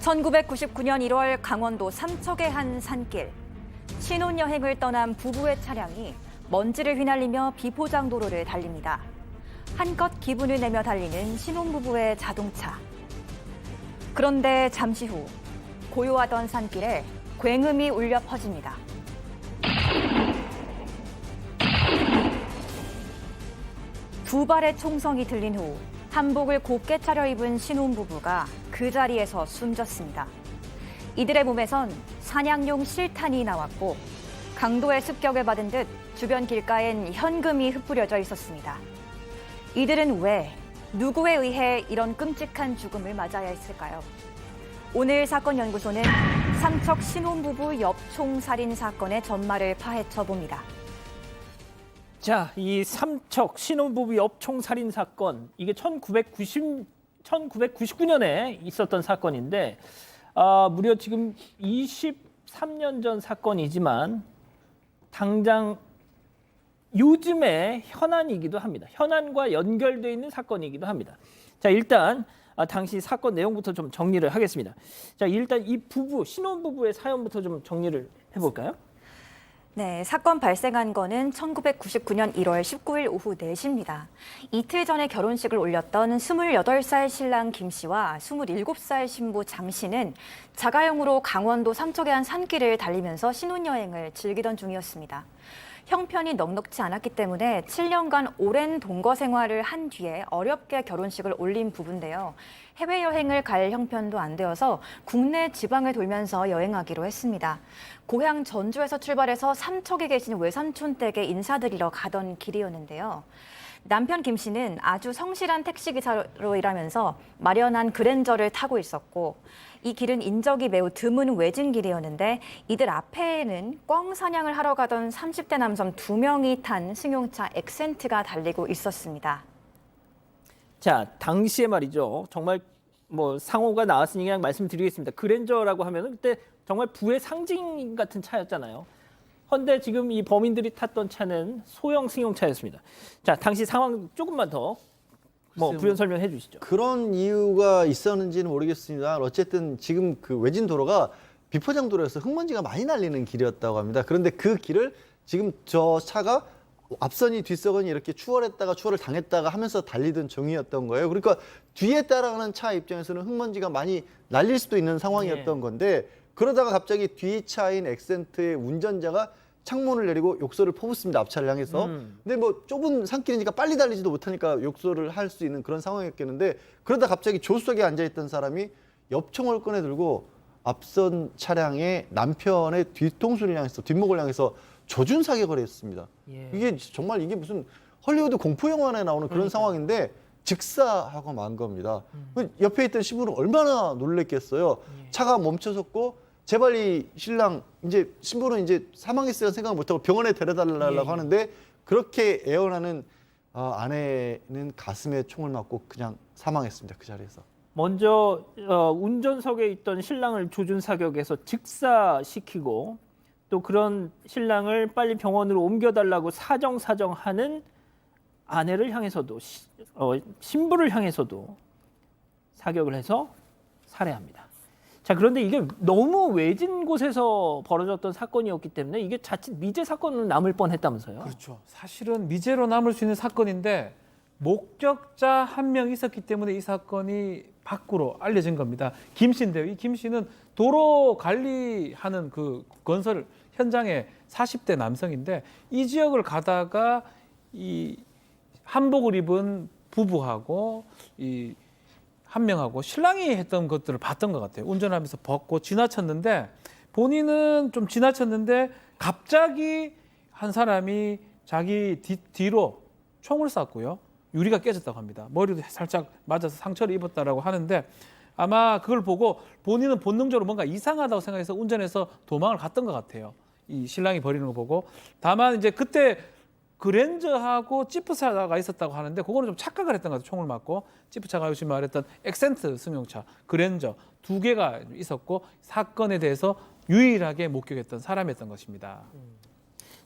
1999년 1월 강원도 삼척의 한 산길. 신혼여행을 떠난 부부의 차량이 먼지를 휘날리며 비포장도로를 달립니다. 한껏 기분을 내며 달리는 신혼부부의 자동차. 그런데 잠시 후 고요하던 산길에 굉음이 울려 퍼집니다. 두 발의 총성이 들린 후 한복을 곱게 차려입은 신혼부부가 그 자리에서 숨졌습니다. 이들의 몸에선 사냥용 실탄이 나왔고 강도의 습격을 받은 듯 주변 길가엔 현금이 흩뿌려져 있었습니다. 이들은 왜, 누구에 의해 이런 끔찍한 죽음을 맞아야 했을까요? 오늘 사건연구소는 삼척 신혼부부 엽총살인 사건의 전말을 파헤쳐 봅니다. 자, 이 삼척 신혼부부 엽총살인 사건, 이게 1999년에 있었던 사건인데 무려 지금 23년 전 사건이지만 당장 요즘의 현안이기도 합니다. 현안과 연결되어 있는 사건이기도 합니다. 자, 일단 당시 사건 내용부터 좀 정리를 하겠습니다. 자, 일단 이 부부, 신혼부부의 사연부터 좀 정리를 해볼까요? 네, 사건 발생한 거는 1999년 1월 19일 오후 4시입니다. 이틀 전에 결혼식을 올렸던 28살 신랑 김 씨와 27살 신부 장 씨는 자가용으로 강원도 삼척의 한 산길을 달리면서 신혼여행을 즐기던 중이었습니다. 형편이 넉넉지 않았기 때문에 7년간 오랜 동거 생활을 한 뒤에 어렵게 결혼식을 올린 부부인데요. 해외여행을 갈 형편도 안 되어서 국내 지방을 돌면서 여행하기로 했습니다. 고향 전주에서 출발해서 삼척에 계신 외삼촌 댁에 인사드리러 가던 길이었는데요. 남편 김 씨는 아주 성실한 택시기사로 일하면서 마련한 그랜저를 타고 있었고 이 길은 인적이 매우 드문 외진 길이었는데 이들 앞에는 꿩 사냥을 하러 가던 30대 남성 2명이 탄 승용차 엑센트가 달리고 있었습니다. 자, 당시에 말이죠. 정말 뭐 상호가 나왔으니 그냥 말씀드리겠습니다. 그랜저라고 하면은 그때 정말 부의 상징 같은 차였잖아요. 그런데 지금 이 범인들이 탔던 차는 소형 승용차였습니다. 자, 당시 상황 조금만 더 부연 설명해 주시죠. 그런 이유가 있었는지는 모르겠습니다. 어쨌든 지금 그 외진 도로가 비포장 도로여서 흙먼지가 많이 날리는 길이었다고 합니다. 그런데 그 길을 지금 저 차가 앞선이 뒷선이 이렇게 추월을 당했다가 하면서 달리던 중이었던 거예요. 그러니까 뒤에 따라가는 차 입장에서는 흙먼지가 많이 날릴 수도 있는 상황이었던 건데 그러다가 갑자기 뒤 차인 엑센트의 운전자가 창문을 내리고 욕설을 퍼붓습니다. 앞차를 향해서. 근데 뭐 좁은 산길이니까 빨리 달리지도 못하니까 욕설을 할 수 있는 그런 상황이었겠는데 그러다 갑자기 조수석에 앉아있던 사람이 엽총을 꺼내 들고 앞선 차량의 남편의 뒤통수를 향해서 뒷목을 향해서 조준 사격을 했습니다. 이게 정말 이게 무슨 헐리우드 공포 영화에 나오는 그런 상황인데 직사하고 만 겁니다. 옆에 있던 신부는 얼마나 놀랬겠어요. 차가 멈춰섰고 제발 이 신랑 이제 신부는 이제 사망했으리라 생각 못하고 병원에 데려달라고 하는데 그렇게 애원하는 아내는 가슴에 총을 맞고 그냥 사망했습니다. 그 자리에서. 먼저 운전석에 있던 신랑을 조준 사격해서 직사시키고 또 그런 신랑을 빨리 병원으로 옮겨달라고 사정하는 아내를 향해서도 신부를 향해서도 사격을 해서 살해합니다. 자, 그런데 이게 너무 외진 곳에서 벌어졌던 사건이었기 때문에 이게 자칫 미제 사건으로 남을 뻔했다면서요? 그렇죠. 사실은 미제로 남을 수 있는 사건인데 목격자 한 명 있었기 때문에 이 사건이 밖으로 알려진 겁니다. 김 씨인데요. 이 김 씨는 도로 관리하는 그 건설 현장의 40대 남성인데 이 지역을 가다가 이 한복을 입은 부부하고 이 한 명하고 신랑이 했던 것들을 봤던 것 같아요. 운전하면서 벗고 지나쳤는데 본인은 좀 지나쳤는데 갑자기 한 사람이 자기 뒤로 총을 쐈고요. 유리가 깨졌다고 합니다. 머리도 살짝 맞아서 상처를 입었다라고 하는데 아마 그걸 보고 본인은 본능적으로 뭔가 이상하다고 생각해서 운전해서 도망을 갔던 것 같아요. 이 신랑이 버리는 거 보고. 다만 이제 그때 그랜저하고 지프차가 있었다고 하는데 그거는 좀 착각을 했던 것 같아요. 총을 맞고. 지프차가 요즘 말했던 엑센트 승용차, 그랜저 2개가 있었고 사건에 대해서 유일하게 목격했던 사람이었던 것입니다.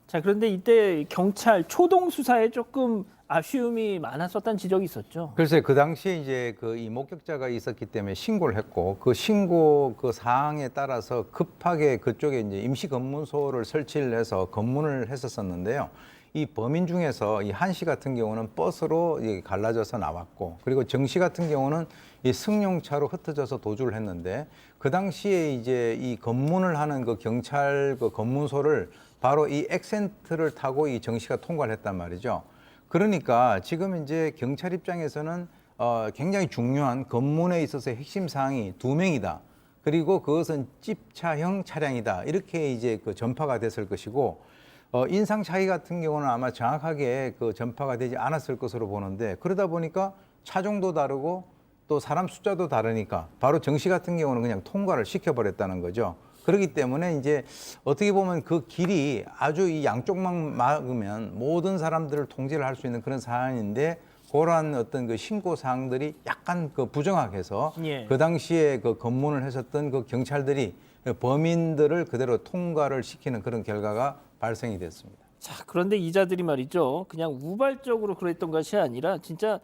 자, 그런데 이때 경찰 초동 수사에 조금 아쉬움이 많았었다는 지적이 있었죠. 글쎄 그 당시에 이제 그 이 목격자가 있었기 때문에 신고를 했고 그 신고 그 사항에 따라서 급하게 그쪽에 이제 임시 검문소를 설치를 해서 검문을 했었었는데요. 이 범인 중에서 이 한 씨 같은 경우는 버스로 갈라져서 나왔고 그리고 정 씨 같은 경우는 이 승용차로 흩어져서 도주를 했는데 그 당시에 이제 이 검문을 하는 그 경찰 그 검문소를 바로 이 액센트를 타고 이 정 씨가 통과를 했단 말이죠. 그러니까 지금 이제 경찰 입장에서는 굉장히 중요한 검문에 있어서의 핵심 사항이 2명이다. 그리고 그것은 집차형 차량이다. 이렇게 이제 그 전파가 됐을 것이고 인상 차이 같은 경우는 아마 정확하게 그 전파가 되지 않았을 것으로 보는데 그러다 보니까 차종도 다르고 또 사람 숫자도 다르니까 바로 정 씨 같은 경우는 그냥 통과를 시켜버렸다는 거죠. 그렇기 때문에 이제 어떻게 보면 그 길이 아주 이 양쪽만 막으면 모든 사람들을 통제를 할 수 있는 그런 사안인데 그러한 어떤 그 신고 사항들이 약간 그 부정확해서 예. 그 당시에 그 검문을 했었던 그 경찰들이 범인들을 그대로 통과를 시키는 그런 결과가 발생이 됐습니다. 자, 그런데 이자들이 말이죠. 그냥 우발적으로 그랬던 것이 아니라 진짜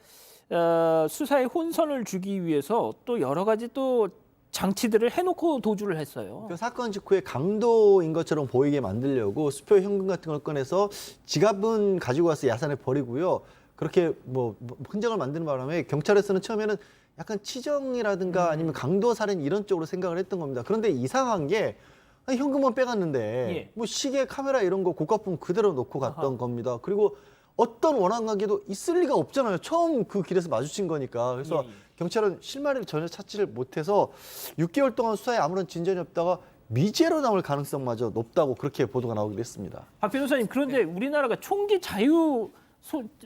수사에 혼선을 주기 위해서 또 여러 가지 또 장치들을 해놓고 도주를 했어요. 그 사건 직후에 강도인 것처럼 보이게 만들려고 수표 현금 같은 걸 꺼내서 지갑은 가지고 와서 야산에 버리고요. 그렇게 뭐 흔적을 만드는 바람에 경찰에서는 처음에는 약간 치정이라든가 아니면 강도 살인 이런 쪽으로 생각을 했던 겁니다. 그런데 이상한 게 아니, 현금은 빼갔는데 예. 뭐 시계, 카메라 이런 거 고가품 그대로 놓고 갔던 겁니다. 그리고 어떤 원한 관계도 있을 리가 없잖아요. 처음 그 길에서 마주친 거니까. 그래서 예, 예. 경찰은 실마리를 전혀 찾지를 못해서 6개월 동안 수사에 아무런 진전이 없다가 미제로 남을 가능성마저 높다고 그렇게 보도가 나오기도 했습니다. 박 변호사님, 그런데 우리나라가 총기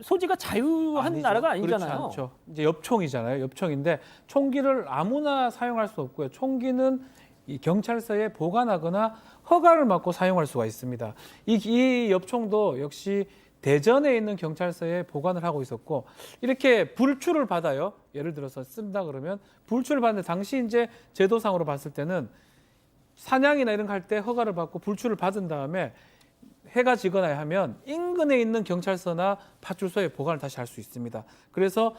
소지가 자유한 아니죠. 나라가 그렇지 아니잖아요. 않죠. 이제 엽총이잖아요. 엽총인데 총기를 아무나 사용할 수 없고요. 총기는 이 경찰서에 보관하거나 허가를 받고 사용할 수가 있습니다. 이 엽총도 역시 대전에 있는 경찰서에 보관을 하고 있었고 이렇게 불출을 받아요. 예를 들어서 쓴다 그러면 불출을 받는데 당시 이제 제도상으로 봤을 때는 사냥이나 이런 거 할 때 허가를 받고 불출을 받은 다음에 해가 지거나 하면 인근에 있는 경찰서나 파출소에 보관을 다시 할 수 있습니다. 그래서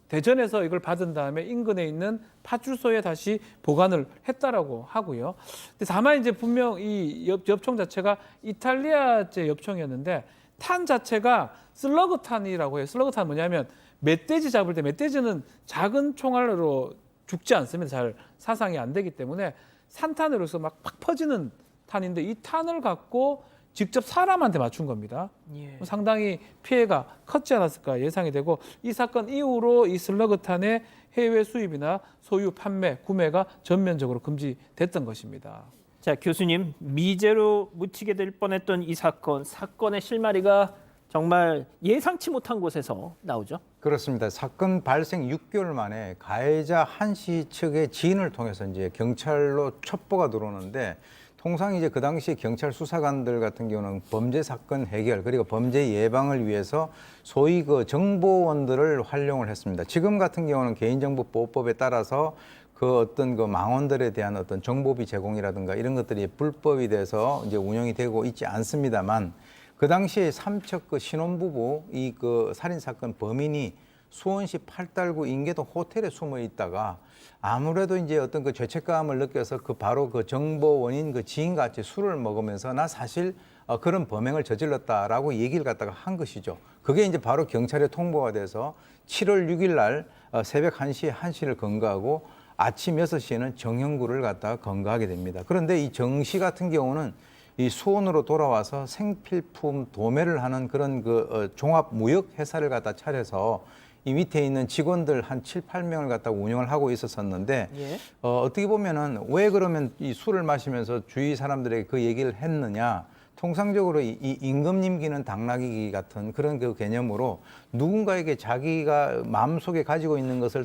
대전에서 이걸 받은 다음에 인근에 있는 파출소에 다시 보관을 했다라고 하고요. 근데 다만 이제 분명 이 엽총 자체가 이탈리아제 엽총이었는데 탄 자체가 슬러그탄이라고 해요. 슬러그탄은 뭐냐면 멧돼지 잡을 때 멧돼지는 작은 총알로 죽지 않습니다. 잘 사상이 안 되기 때문에 산탄으로 해서 막 팍 퍼지는 탄인데 이 탄을 갖고 직접 사람한테 맞춘 겁니다. 예. 상당히 피해가 컸지 않았을까 예상이 되고 이 사건 이후로 이 슬러그탄의 해외 수입이나 소유, 판매, 구매가 전면적으로 금지됐던 것입니다. 자, 교수님, 미제로 묻히게 될 뻔했던 이 사건의 실마리가 정말 예상치 못한 곳에서 나오죠. 그렇습니다. 사건 발생 6개월 만에 가해자 한 씨 측의 지인을 통해서 이제 경찰로 첩보가 들어오는데 통상 이제 그 당시 경찰 수사관들 같은 경우는 범죄 사건 해결 그리고 범죄 예방을 위해서 소위 그 정보원들을 활용을 했습니다. 지금 같은 경우는 개인정보보호법에 따라서 그 어떤 그 망원들에 대한 어떤 정보비 제공이라든가 이런 것들이 불법이 돼서 이제 운영이 되고 있지 않습니다만 그 당시에 삼척 그 신혼부부 이 그 살인 사건 범인이 수원시 팔달구 인계동 호텔에 숨어 있다가 아무래도 이제 어떤 그 죄책감을 느껴서 그 바로 그 정보원인 그 지인과 같이 술을 먹으면서 나 사실 그런 범행을 저질렀다라고 얘기를 갖다가 한 것이죠. 그게 이제 바로 경찰에 통보가 돼서 7월 6일 날 새벽 1시에 한 씨를 검거하고 아침 6시에는 정형구를 갖다가 검거하게 됩니다. 그런데 이 정 씨 같은 경우는 이 수원으로 돌아와서 생필품 도매를 하는 그런 그 종합 무역 회사를 갖다 차려서 이 밑에 있는 직원들 한 7, 8명을 갖다가 운영을 하고 있었었는데 예. 어떻게 보면은 왜 그러면 이 술을 마시면서 주위 사람들에게 그 얘기를 했느냐? 통상적으로 이 임금님기는 당나귀기 같은 그런 그 개념으로 누군가에게 자기가 마음속에 가지고 있는 것을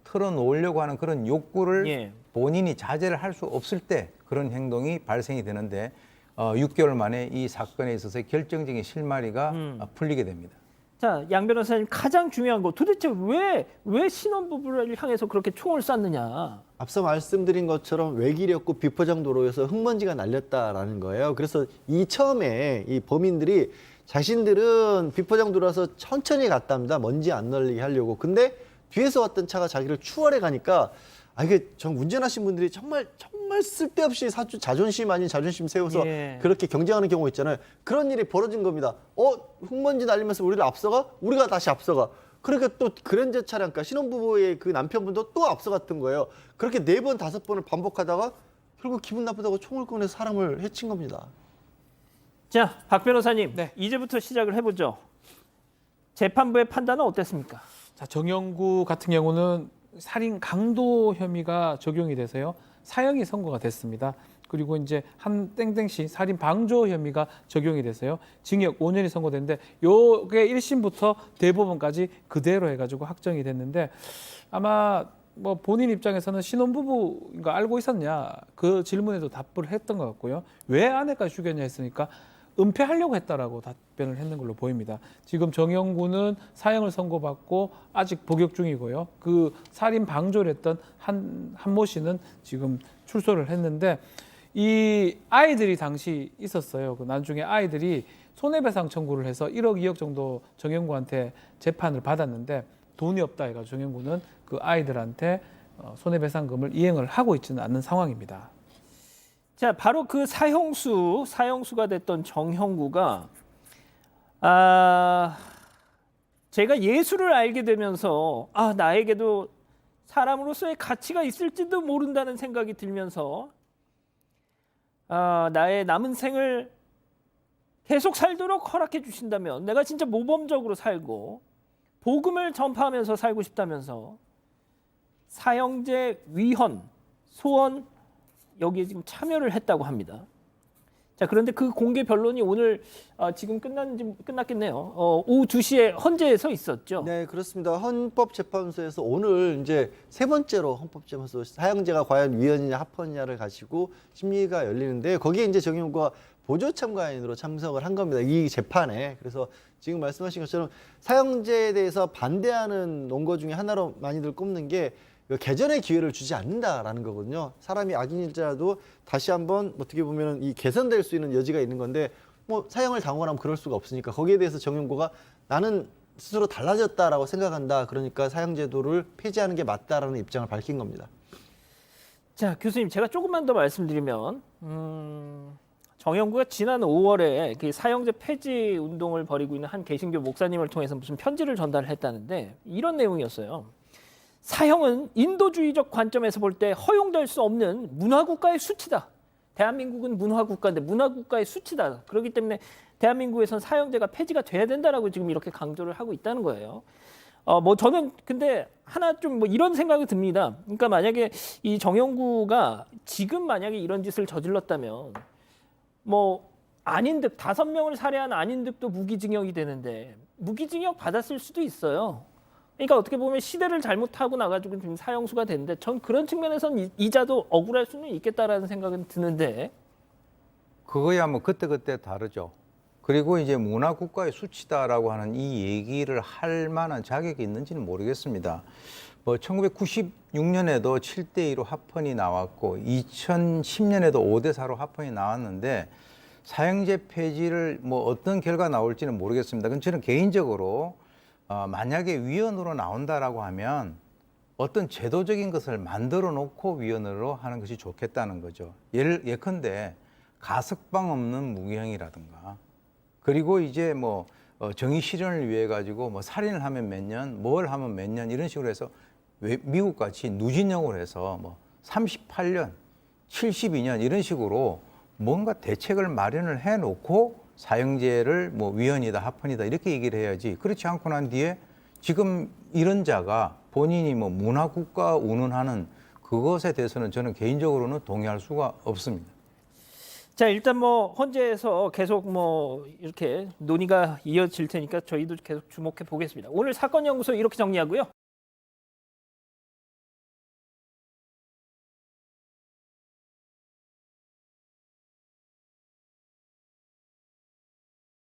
털어놓으려고 하는 그런 욕구를 예. 본인이 자제를 할 수 없을 때 그런 행동이 발생이 되는데 6개월 만에 이 사건에 있어서 결정적인 실마리가 풀리게 됩니다. 자, 양 변호사님 가장 중요한 거 도대체 왜 신혼부부를 향해서 그렇게 총을 쐈느냐? 앞서 말씀드린 것처럼 외길이었고 비포장 도로에서 흙먼지가 날렸다라는 거예요. 그래서 처음에 이 범인들이 자신들은 비포장 도로라서 천천히 갔답니다. 먼지 안 날리게 하려고. 근데 뒤에서 왔던 차가 자기를 추월해 가니까 이게 전 운전하신 분들이 정말 쓸데없이 자존심 아닌 자존심 세워서 예. 그렇게 경쟁하는 경우 있잖아요. 그런 일이 벌어진 겁니다. 흙먼지 날리면서 우리를 앞서가? 우리가 다시 앞서가. 그러니까 또 그랜저 차량가 신혼부부의 그 남편분도 또 앞서갔던 거예요. 그렇게 4번, 5번을 반복하다가 결국 기분 나쁘다고 총을 꺼내서 사람을 해친 겁니다. 자, 박 변호사님, 네. 이제부터 시작을 해보죠. 재판부의 판단은 어땠습니까? 자, 정영구 같은 경우는 살인 강도 혐의가 적용이 돼서요. 사형이 선고가 됐습니다. 그리고 이제 한 땡땡씨 살인 방조 혐의가 적용이 돼서요. 징역 5년이 선고됐는데 요게 1심부터 대법원까지 그대로 해가지고 확정이 됐는데 아마 뭐 본인 입장에서는 신혼부부인 거 알고 있었냐 그 질문에도 답을 했던 것 같고요. 왜 아내까지 죽였냐 했으니까 은폐하려고 했다라고 답변을 했는 걸로 보입니다. 지금 정영구는 사형을 선고받고 아직 복역 중이고요. 그 살인 방조를 했던 한모 씨는 지금 출소를 했는데 이 아이들이 당시 있었어요. 그 나중에 아이들이 손해배상 청구를 해서 1억 2억 정도 정영구한테 재판을 받았는데 돈이 없다 해가지고 정영구는 그 아이들한테 손해배상금을 이행을 하고 있지는 않는 상황입니다. 자, 바로 그 사형수가 됐던 정형구가 제가 예수를 알게 되면서 나에게도 사람으로서의 가치가 있을지도 모른다는 생각이 들면서 나의 남은 생을 계속 살도록 허락해 주신다면 내가 진짜 모범적으로 살고 복음을 전파하면서 살고 싶다면서 사형제 위헌, 소원 여기에 지금 참여를 했다고 합니다. 자, 그런데 그 공개 변론이 오늘 지금 끝났겠네요. 오후 2시에 헌재에서 있었죠. 네, 그렇습니다. 헌법재판소에서 오늘 이제 3번째로 헌법재판소 사형제가 과연 위헌이냐 합헌이냐를 가지고 심리가 열리는데 거기에 이제 정영구가 보조 참가인으로 참석을 한 겁니다. 이 재판에. 그래서 지금 말씀하신 것처럼 사형제에 대해서 반대하는 논거 중에 하나로 많이들 꼽는 게 개전의 기회를 주지 않는다라는 거거든요. 사람이 악인일지라도 다시 한번 어떻게 보면 이 개선될 수 있는 여지가 있는 건데 뭐 사형을 당하면 그럴 수가 없으니까 거기에 대해서 정영구가 나는 스스로 달라졌다라고 생각한다. 그러니까 사형제도를 폐지하는 게 맞다라는 입장을 밝힌 겁니다. 자, 교수님, 제가 조금만 더 말씀드리면 정영구가 지난 5월에 그 사형제 폐지 운동을 벌이고 있는 한 개신교 목사님을 통해서 무슨 편지를 전달을 했다는데 이런 내용이었어요. 사형은 인도주의적 관점에서 볼 때 허용될 수 없는 문화국가의 수치다. 대한민국은 문화국가인데 문화국가의 수치다. 그렇기 때문에 대한민국에선 사형제가 폐지가 돼야 된다라고 지금 이렇게 강조를 하고 있다는 거예요. 뭐 저는 근데 하나 좀 뭐 이런 생각이 듭니다. 그러니까 만약에 이 정영구가 지금 만약에 이런 짓을 저질렀다면 뭐 아닌 듯 5명을 살해한 아닌 듯도 무기징역이 되는데 무기징역 받았을 수도 있어요. 그러니까 어떻게 보면 시대를 잘못하고 나가지고 지금 사형수가 됐는데 전 그런 측면에서는 이자도 억울할 수는 있겠다라는 생각은 드는데. 그거야 뭐 그때그때 다르죠. 그리고 이제 문화국가의 수치다라고 하는 이 얘기를 할 만한 자격이 있는지는 모르겠습니다. 뭐 1996년에도 7대2로 합헌이 나왔고 2010년에도 5대4로 합헌이 나왔는데 사형제 폐지를 뭐 어떤 결과 나올지는 모르겠습니다. 그건 저는 개인적으로 만약에 위헌으로 나온다라고 하면 어떤 제도적인 것을 만들어 놓고 위헌으로 하는 것이 좋겠다는 거죠. 예컨대 가석방 없는 무기형이라든가 그리고 이제 뭐 정의 실현을 위해 가지고 뭐 살인을 하면 몇 년, 뭘 하면 몇 년 이런 식으로 해서 미국 같이 누진형으로 해서 뭐 38년, 72년 이런 식으로 뭔가 대책을 마련을 해 놓고 사형제를 뭐 위헌이다 합헌이다 이렇게 얘기를 해야지 그렇지 않고 난 뒤에 지금 이런 자가 본인이 뭐 문화국가 운운하는 그것에 대해서는 저는 개인적으로는 동의할 수가 없습니다. 자, 일단 뭐 헌재에서 계속 뭐 이렇게 논의가 이어질 테니까 저희도 계속 주목해 보겠습니다. 오늘 사건 연구소 이렇게 정리하고요.